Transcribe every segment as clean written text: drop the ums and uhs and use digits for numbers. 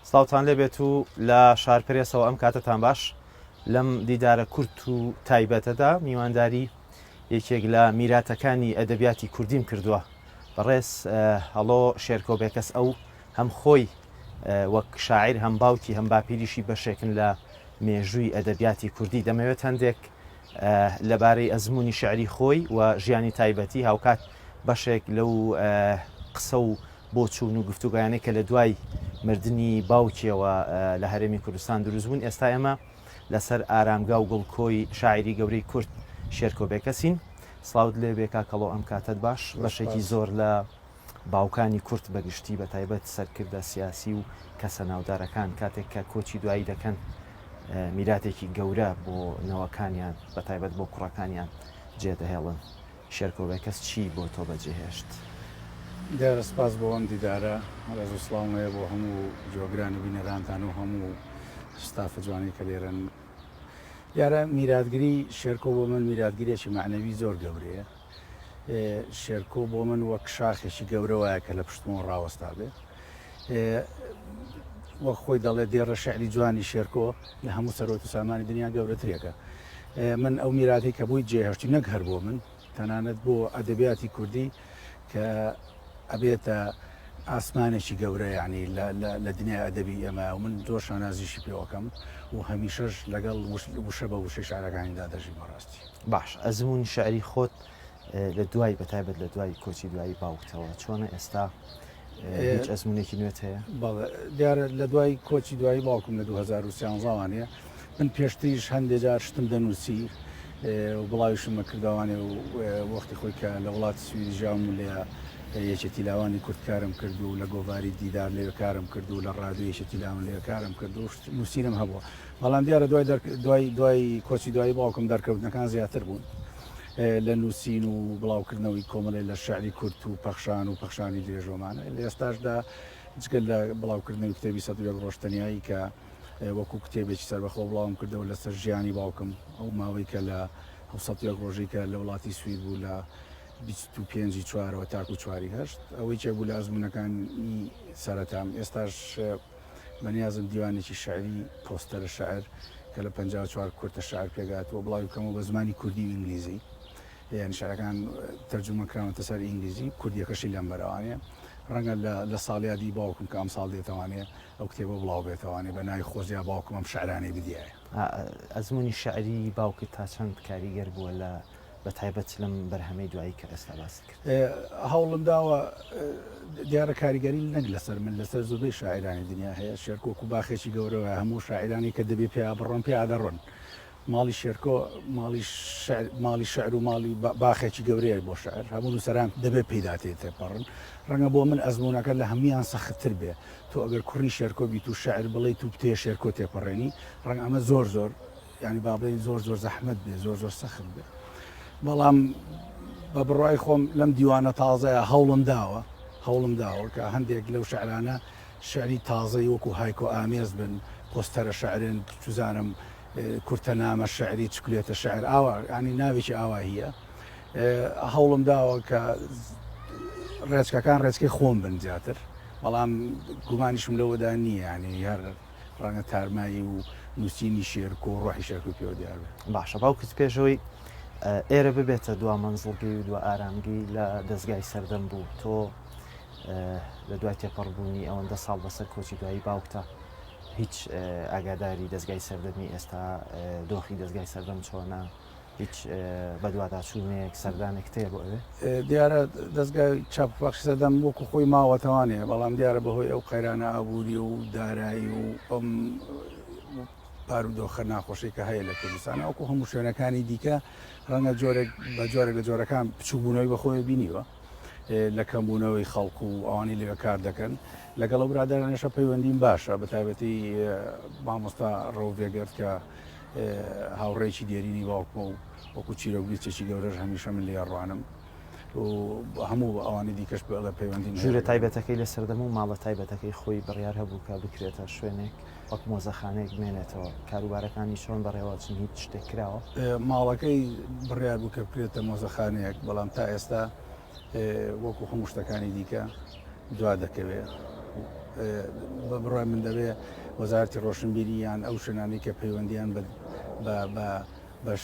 سڵاوتان لێبێت و لە شارپرێسەوە ئەم کاتتان باش لەم دیدارە کورت و تایبەتەدا میوانداری یەکێک لە میراتەکانی ئەدەبیاتی کوردیم کردووە بەڕێز هەڵۆ شێرکۆبێکەس ئەو هەم خۆی وەک شاعیر هەم باوکی هەم باپیریشی بەشێکن لە مێژووی ئەدەبیاتی کوردی دەمەوێت هەندێک لەبارەی ئەزمموی شعری خۆی و ژیانی تایبەتی هاوکات بەشێک لەو قسە و بۆ چوون و گفتوگویانەی کە لە دوای مردنی باوکیەوە لە هەرێمی کوردستان دروستبوون ئێستا ئێمە لەسەر ئارامگا و گوڵکۆی شاعری گەورەی کورد شێرکۆبێکەسین سڵاوت لێ بێکا کەڵۆ ئەم کاتت باش بەشێکی زۆر لە باوکانی کورد بەگشتی بە تایبەت سەرکردە سیاسی و کەسە ناودارەکان کاتێک کە کۆچی دوایی دەکەن میراتێکی گەورە بۆ نەوەکانیان بە تایبەت بۆ کوڕەکانیان جێدەهێڵن شێرکۆبێکەس چی بۆ تۆ بەجێهێشت؟ دیارە سپاس بۆ ئەم دیدارە ڕێز و سڵاومەیە بۆ هەموو جۆگران و بینەرانتان و هەموو ستافە جوانی کە لێرن. یارە میراتگیری شێرکۆ بۆ من میراتگیرێکی معنەوی زۆر گەورەیە. شێرکۆ بۆ من وەک شاخێکی گەورە وایە کە لە پشتمۆ ڕاوەستا بێ. وەک خۆی دەڵێ دێڕە شعری جوانی شێرکۆ لە هەموو سەرۆت و سامانی دنیا گەورەترێکە. من ئەو میراتی کە بووی جێهێشتی نەک هەر بۆ من تەنانەت بۆ ئەدەبیاتی کوردی کە ئەبێتە ئاسمانێکی گەورە یعنی لە دنیای ئەدەبی ئەمە و من زۆر شانازیشی پێوەکەم و هەمیشەش لەگەڵ وشە بە وشەی شارەکانیدا دەژی بەڕاستی. باش ئەزمموی شعری خۆت لە دوای بەتایبەت لە دوای کۆچی دوایی باوکتەوە چۆنە ئێستا هیچ ئەزمونێکی نوێت هەیە؟ دیارە لە دوای کۆچی دوایی باوکم لە 2013وانەیە من پێشتریش هەندێک جار شتم دەنووسی و بڵاویشمە کردوانێ و وەختی خۆی کە لە وڵاتی سویدی ژاوم لێ یەکێتی لاوانی کوردکارم کرد و لە گۆڤاری دیدار لێ کارم کرد و لە ڕادیۆ یەکێتی لاوان لێ کارم کرد و نووسینم هەبووە. بەڵام دیارە دوای کۆچی دوایی باوکم دەرکەوتنەکان زیاتر بوون لە نووسین و بڵاوکردنەوەی کۆمەڵی لە شعری کورد و پەخشان و پەخشانی درێژۆمانە. لە ئێستاشدا جگەل لە بڵاوکردنەوەی کتێبی 100 ڕۆشتنیایی کە وەکو کتێبێکی سەربەخۆ بڵاوم کردەوە لەسەر ژیانی باوکم ئەو ماوەی کە لە 100 ڕۆژی کە لە وڵاتی سوید بوو لە 25 چوارەوە تاکو چواری هەشت ئەوەی چێ بوو لە ئەزمونەکانی سەرەتام. ئێستاش بەنیازم دیوانێکی شعری پۆستەرە شاعر کە لە 54 کورتە شاعر پێگاتەوە بڵاوی بکەمەوە بە زمانی کوردی و ئینگلیزی یعنی شعرەکان تەرجمە کراونەتە سەر ئینگلیزی کوردیەکەشی لەم بەرەوانەیە. ڕەنگە لە ساڵیادی باوکم کە ئەم ساڵ دێتەوانێ ئەو کتێبە بڵاو بێتەوانێ بە ناوی خۆزییا باوکم ئەم شعرانەی بدیایە. ئەزمموی شعری باوکت تا چەند کاریگەر بووە لە بە تایبەت لەم بەرهەمەی دوایی کە ئێستا باسی کرد؟ هەوڵم داوە دیارە کاریگەری نەک لەسەر من لەسەر زۆربەی شاعرانی دنیا هەیە. شێرکۆ و باخێکی گەورەوە هەموو شاعرانی کە دەبێ پێیا بڕۆن پێ ئادەڕۆن. ماڵی شێرکۆ ماڵی شعر و ماڵی باخێکی گەورەیە بۆ شعر هەموو نووسەران دەبێت پێداتێت تێپەڕن. ڕەنگە بۆ من ئەزمونونەکە لە هەمویان سەختتر بێ. تۆ ئەگەر کوڕی شێرکۆ بیت و شعر بڵیت و پتێ شێرکۆ تێپەڕێنی ڕەنگە ئەمە زۆر ینی بابڵین زۆر زەحمەت بێ زۆر سەخت بێ. بەڵام بە بڕای خۆم لەم دیوانە تازەیە هەوڵم داوە کە هەندێک لەو شعرانە شعری تازەی وەکو هایکۆ ئامێز بن پۆستەرە شعرن چزانم کورتە نامە شعری چکلێتە شعر ئاوا ینی ناوێکی ئاوا هیە. هەوڵم داوە کە ڕێچکەکان ڕێچکەی خۆم بن زیاتر بەڵام گومانیشم لەوەدا نییە ینی هەر ڕەنگە تارمایی و نووسینی شێرکۆ و ڕۆحی شێرکۆ پێوە دیار بێت. باشە باوکت پێشەوەی ئێرە ببێتە دوا مەنزڵگەی و دو ئارامگەی لە دەستگای سەردەم بوو تۆ لە دوای تێپەڕبوونی ئەوەندە ساڵ بەسەر کۆچی دوایی باوکتە هیچ ئاگاداری دەستگای سەردەمی ئێستا دۆخی دەستگای سەردەم چۆنە هیچ بەدواداچوونێک سەردانێک تێ بۆ ئەوێ؟ دیارە دەستگای چاپبەخشی سەردەم وەکو خۆی ماوەتەوانێ بەڵام دیارە بەهۆی ئەو قەیرانە ئابووری و دارایی و ئەم پارودۆخە ناخۆشی کە هەیە لە کوردستان ئەوکو هەموو شوێنەکانی دیکە ڕەنگە جۆرێک لە جۆرەکان بچووبوونەوەی بەخۆی بینیوە لە کەمبوونەوەی خەڵکو و ئەوانی لەوێ کار دەکەن لەگەڵ ئەو برادرانێشە پەیوەندیم باشە بە تایبەتی مامۆستا ڕۆڤێگرت کە هاوڕێکی دێرینی باوکمە و وەکو چیرۆگلیچێکی گەورەش هەمیشە من لێ ڕوانم و هەموو ئەوانی دیکەش بە پەیوەندی ژوورە تایبەتەکەی لە سەردەم و ماڵە تایبەتەکەی خۆی بڕیار هەبوو کە بکرێتە شوێنێک وەک مۆزەخانەیەک بمێنێتەوە کاروبارەکانی چۆن بەڕێوەچن هیچ شتێک کراوە؟ ماڵەکەی بڕیار بوو کە بکرێتە مۆزەخانەیەک بەڵام تا ئێستا وەکو هەموو شتەکانی دیکە دوا دەکەوێت بڕای من دەبێ وەزارەتی ڕۆشنبیری یان ئەو شوێنانی کە پەیوەندیان بە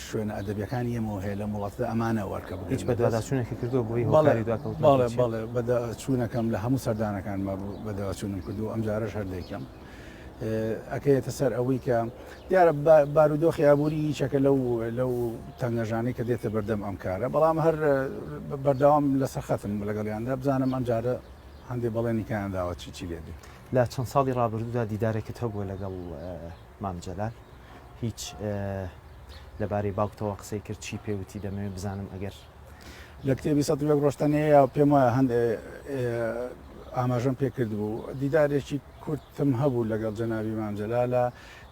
شوێنە ئەدەبیەکانی ئێمە هەیە لە وڵاتدا ئەمانە وەرکە بگەین. هیچ بەدواداچوونێکی کردو بۆی هۆکاری دواکەوتن؟ بەڵێ بەداچوونەکەم لە هەموو سەردانەکان بەداچوونم کردو ئەم جارەش هەردێکم ئەکەیتە سەر ئەوەی کە دیارە بارودۆخی ئابووری هیچەکە لەو تەنگەژانەی کە دێتە بەردەم ئەم کارە، بەڵام هەر بەردەوام لەسەر خەتم لەگەڵیاندا بزانم ئەم جارە هەندێک بەڵێنیکیانداوە چی لێبێ. لە چەند ساڵی ڕابردوودا دیدارێکت هەبووە لەگەڵ مام جەلال، هیچ لەبارەی باوکتەوە قسەی کرد چی پێوتی دەمەوێت بزانم ئەگەر لە کتێبی سەد ڕۆشتنەیە پێم وایە هەندێک ئاماژەم پێکرد بوو دیدارێکی کورتم هەبوو لەگەڵ جەنابی مام جەلالە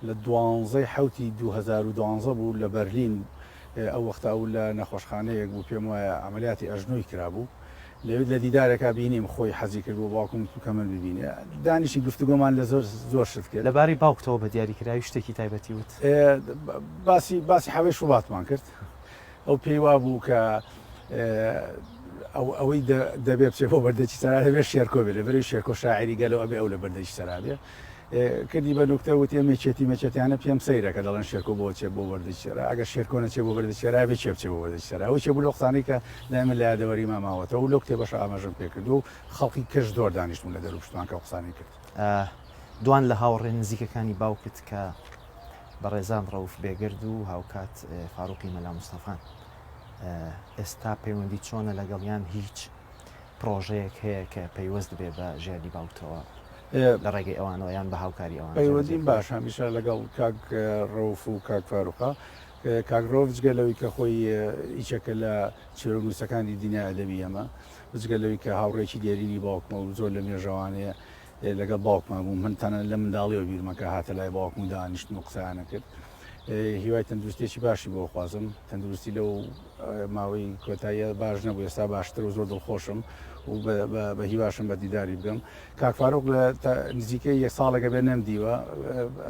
لە 2012 بوو لە بەرلین ئەو وەختا و لە نەخۆشخانەیەک بوو پێم وایە ئەمەلیاتی ئەژنۆی کرابوو لەوێت لە دیدارێکا بینیم خۆی حەزی کرد بۆ باوکم کە من ببینێ دانیشی گفتوگۆمان لە زۆر شت کرد. لەبارەی باوکتەوە بە دیاریکراوی شتێکی تایبەتی وت باسی حەوەی شوباتمان کرد ئەو پێی وا بوو کە ئەوەی دەبێ بچێ بۆ بەردەچی سەرا دەبێت شێرکۆ بێت لەبەری شێرکۆ شاعری گەلەوە ئەبێ ئەو لە بەردەچی سەرابێ کردی بە نوکتە وتی ئەمێچێتی مەچێتیانە پێم سەیرەکە دەڵێن شێرکۆ بۆ چێ بۆ بەردەچی سەرا ئەگەر شێرکۆ نەچێ بۆ بەردەچی سەرا بێ چێ بچێ بۆ بەردەچی سەرا ئەوەی چێ بوو لە قسانەی کە لای من لە یادەوەری ماماوەتەوە لەو کتێبەش ئاماژەم پێکرد و خەڵکی کەش زۆر دانیشتون لە دەروشتوان کە قسانی کرد. دوان لە هاوڕێ نزیکەکانی باوکت کە بەڕێزان ڕەوف بێگرد و هاوکات فاروقی مەلا مستەفان ئێستا پەیوەندی چۆنە لەگەڵیان هیچ پرۆژەیەک هەیە کە پەیوەست بێ بە ژیانی باوکتەوە لە ڕێگەی ئەوانەوە یان بە هاوکاری ئەوان؟ پەیوەندیم باش هەمیشە لەگەڵ کاک ڕەوف و کاک فاروقا کاک ڕەوف جگەلەوەی کە خۆی هیچەکە لە چێرەنووسەکانی دنیا ئەدەبی ئەمە جگەلەوەی کە هاوڕێکی دێرینی باوکمە و زۆر لە مێژەوانەیە لەگەڵ باوکمان بوو من تەنە لە منداڵیەوە بیرمەکە هاتە لای باوکم و دانیشتن و قسەیانە کرد. هیوای تەندروستێکی باشی بۆ خوازم تەندروستی لەو ماوەی کۆتاییە باش نەبوو ئێستا باشتر و زۆر دڵخۆشم و بە هیواشم بە دیداری بگەم. کاک فاروق لە نزیکەی یەک ساڵێکە بێ نەمدیوە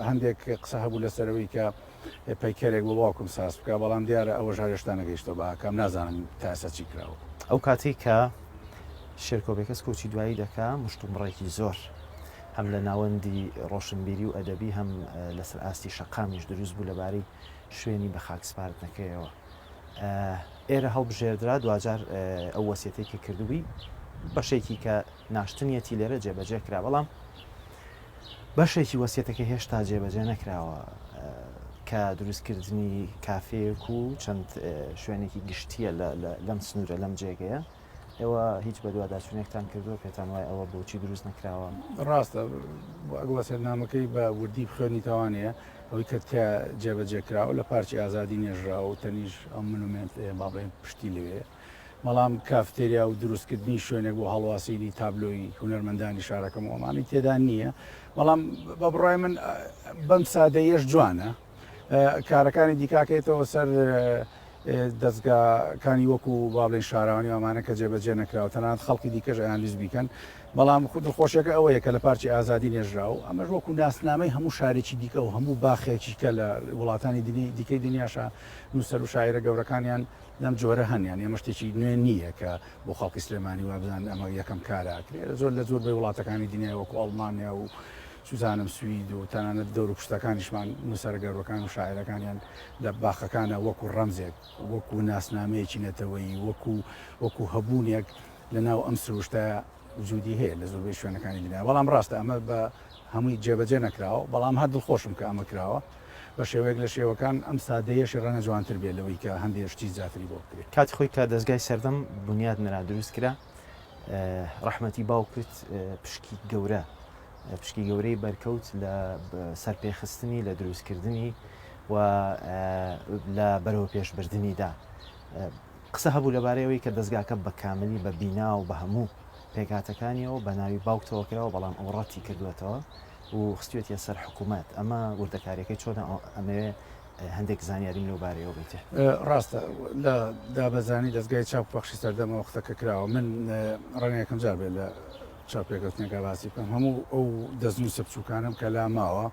هەندێک قسە هەبوو لەسەرەوەی کە پەیکەرێک بۆ باوکم ساز بکە بەڵام دیارە ئەوە ژارێشتا نەگەیشتەوە بە ئاکام نازانم تاسە چی کراوە. ئەو کاتێک کە شێرکۆبێکەس کۆچی دوایی دەکا مشتومڕێکی زۆر هەم لە ناوەندی ڕۆشنبیری و ئەدەبی هەم لەسەر ئاستی شەقامیش دروست بوو لەبارەی شوێنی بە خاکسپاردنەکەیەوە ئێرە هەڵبژێردرا دوجار ئەو وەسیەتەی کە کردووی بەشێکی کە ناشتنیەتی لێرە جێبەجێ کرا بەڵام بەشێکی وەسیەتەکە هێشتا جێبەجێ نەکراوە کە دروستکردنی کافەیەک و چەند شوێنێکی گشتیە لەم سنوورە لەم جێگەیە ئێوە هیچ بەدواداچوونێکتان کردووە پێتان وای ئەوە بۆچی دروست نەکراوە؟ ڕاستە ئەگوەسەرنامەکەی بە وردی بخوێنی تاوانەیە ئەوەی کە تیا جێبەجێکراوە لە پارچی ئازادی نێژراوە و تەنیش ئەم منومێنت باڵێن پشتی لەوێ بەڵام کافتێریا و دروستکردنی شوێنێک بۆ هەڵواسیلی تابلۆی هونەرمەندانی شارەکەمەوەمانی تێدا نییە بەڵام بە بڕای من بەم سادەیەش جوانە کارەکانی دیکاکێتەوە سەر دەستگاکانی وەکو باڵێن شارەوانی ئەمانە کە جێبەجێ نەکراوە تەنانەت خەڵکی دیکەش ئەیانلیز بیکەن بەڵام خۆشەکە ئەوەیە کە لە پارچی ئازادی نێژراوە ئەمەش وەکو ناسنامەی هەموو شارێکی دیکە و هەموو باخێکی کە لە وڵاتانی دیکەی دنیاشا نووسەر و شاعرە گەورەکانیان لەم جۆرە هەنیان ئێمە شتێکی نوێ نییە کە بۆ خەڵکی سلێمانی وابزان ئەمە یەکەم کاراکرێت زۆر لە زۆر بە وڵاتەکانی دنیای وەکو ئەڵمانیا و سوزانم سوید و تەنانەت دەور و پشتەکانیشمان نووسەر گەورەکان و شاعرەکانیان لە باخەکانە وەکو ڕەمزێک وەکو ناسنامەیەکی نەتەوەی وەکو هەبوونێک لە ناو ئەم سروشتە وجودی هەیە لە زۆربەی شوێنەکانی دنیا بەڵام ڕاستە ئەمە بە هەمووی جێبەجێ نەکراوە بەڵام هەر دڵخۆشم کە ئەمە کراوە بە شێوەیەک لە شێوەکان ئەم سادەیەشی ڕەنە جوانتر بێت لەوەی کە هەندێک شتی زیاتری بۆ بکرێت. کاتی خۆی کە دەستگای سەردەم بنیاد نەرا دروست کرا ڕەحمەتی باوکت پشکی گەورەی بەرکەوت لە سەرپێخستنی لە دروستکردنی و لە بەرەوە پێشبردننیدا قسە هەبوو لەبارەیەوەی کە دەستگاکە بە کاملی بە بینا و بە هەموو پێکاتەکانیەوە بە ناوی باوکتەوە کراوە بەڵام ئەو ڕەتی کردوێتەوە و خستوێتە سەر حکوومەت ئەمە وردەکاریەکەی چۆنە ئەمەوێ هەندێک زانیاریم لەوبارەیەوە بیتێ؟ ڕاستە لە دابەزانی دەستگای چاپ پەخشی سەردەمە وەختەکە کراوە من ڕەنگە یەکەم جار بێت لە چاپێکەوتنێکە باسی بکەم هەموو ئەو دەستنووسە بچووکانم کە لا ماوە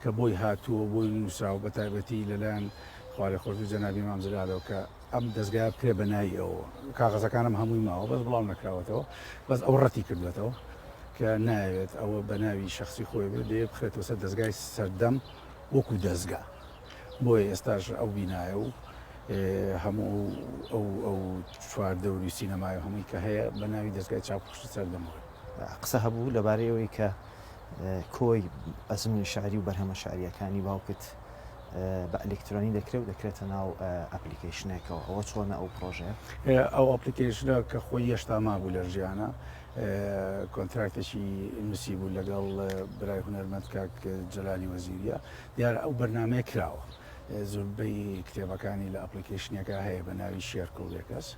کە بۆی هاتووە بۆی نووسراوە بە تایبەتی لەلایەن خوارێ خۆشی جەنابی مام جەلالەوە کە ئەم دەستگای بکرێ بە ناوی ئەوە کاغەزەکانم هەمووی ماوە بەس بڵاو نەکراوەتەوە بەس ئەو ڕەتی کردوێتەوە کە ناوێت ئەوە بە ناوی شخصی خۆی بێت دەیە بخرێتەوە سەر دەستگای سەردەم وەکو دەستگا بۆیە ئێستاش ئەو بینایە و هەموو ئەو چوار دەوری سینەمای هەمووی کە هەیە بە ناوی دەستگای چاپخشتی سەردەمەوە. قسە هەبوو لەبارەیەوەی کە کۆی ئەزمموی شعری و بەرهەمە شعریەکانی باوکت بە ئەلکترۆنی دەکرێتە ناو ئەپلیکیشنێکەوە ئەوە چۆنە ئەو پرۆژەیە؟ ئەو ئەپلیکیشنە کە خۆی هێشتا مابوو لە ژیانە کۆنتراکتێکی نووسی بوو لەگەڵ برای هونەرمەند کاک جەلالی وەزیریە دیارە ئەو بەرنامەیە کراوە زۆربەی کتێبەکانی لە ئەپلیکیشنەکە هەیە بە ناوی شێرکۆڵێکەس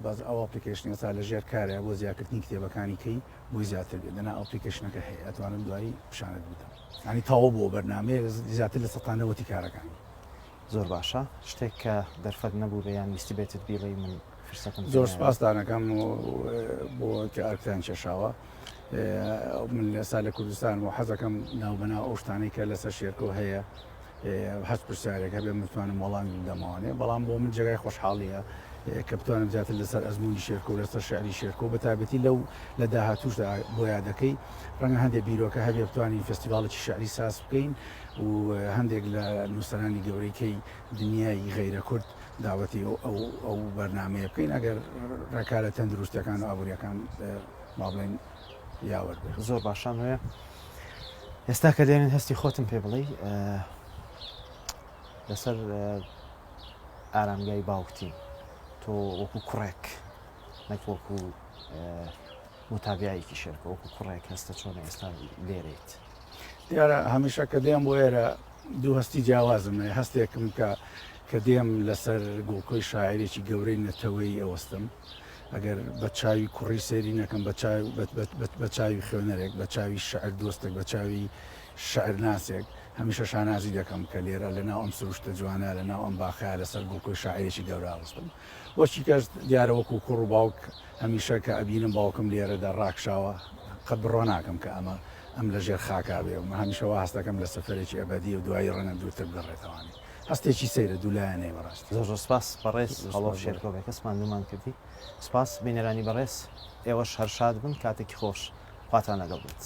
باز ئەو ئەپلیکیشنی تا لە ژێر کارەیە بۆ زیاترکردنی کتێبەکانی کەی بۆی زیاتر بێت دەنا ئەپلیکیشنەکە هەیە ئەتوانم دوایی پیشانت بدەم ینی تاوە بۆ بەرنامەیە زیاتر لە سەتانەوەتی کارەکانی. زۆر باشە شتێک کە دەرفەت نەبوو بەیان ویستی بێتت بیڵی من فرسەکەم زۆر سپاسدانەکەم بۆ کە ئەرکتان کێشاوە من لەسا لە کوردستان و حەزەکەم ناوبەنا ئەو شتانەی کە لەسەر شێرکۆ هەیە هەست پرسیارێک هەبێ متوانم وەڵامی بدەمەوانێ بەڵام بۆ من جێگای خۆشحاڵیە کە بتوانم زیاتر لەسەر ئەزمموی شێرکۆ و لەسەر شعری شێرکۆ بە تایبەتی لەو لە داهاتووشدا بۆ یادەکەی ڕەنگە هەندێک بیرۆکە هەبێ بتوانین فستیڤالێکی شعری ساز بکەین و هەندێک لە نووسەرانی گەورەیکەی دنیای غەیرە کورد داوەتی ئەو بەرنامەیە بکەین ئەگەر ڕێکارە تەندروستیەکان و ئابوووریەکان ما بڵێن یاوەرد بێت. زۆر باشان وەیە ئێستا کە دێنن هەستی خۆتم پێ بڵێ لەسەر ئارامگای باوکتی تۆ وەکو کوڕێک نەک وەکو متابعایەکی شێرکۆ وەکو کوڕێک هەستە چۆنە ئێستا لێرەیت؟ دیارە هەمیشە کە دێم بۆ ئێرە دوو هەستی جیاوازم هەستێکم کە دێم لەسەر گوڵکۆی شاعرێکی گەورەی نەتەوەی ئەوەستم ئەگەر بە چاوی کوڕی سێری نەکەم بە چاوی خوێنەرێک بە چاوی شعر دۆستێک بە چاوی شعر ناسێک هەمیشە شانازی دەکەم کە لێرە لەناو ئەم سروشتە جوانە لەناو ئەم باخە لەسەر گوڵکۆی شاعرێکی گەورە ئاوەستم وەچی کەس دیارە وەکو کوڕ و باوک هەمیشە کە ئەبینم باوکم لێرەدا ڕاکشاوە قەت بڕۆ ناکەم کە ئەم لە ژێر خاکا بێ و هەمیشەوە هەستەکەم لە سەفەرێکی ئەبەدی و دوایی ڕەنە دوورتر بگەڕێتەوانی هەستێکی سەیرە دوولایەنەی بەڕاست. زۆر سپاس بەڕێز هەڵۆ شێرکۆ کەسمان دومان کردی سپاس بینەرانی بەڕێز ئێوەش هەر شاد بن کاتێکی خۆش خواتان لەگەڵ بێت.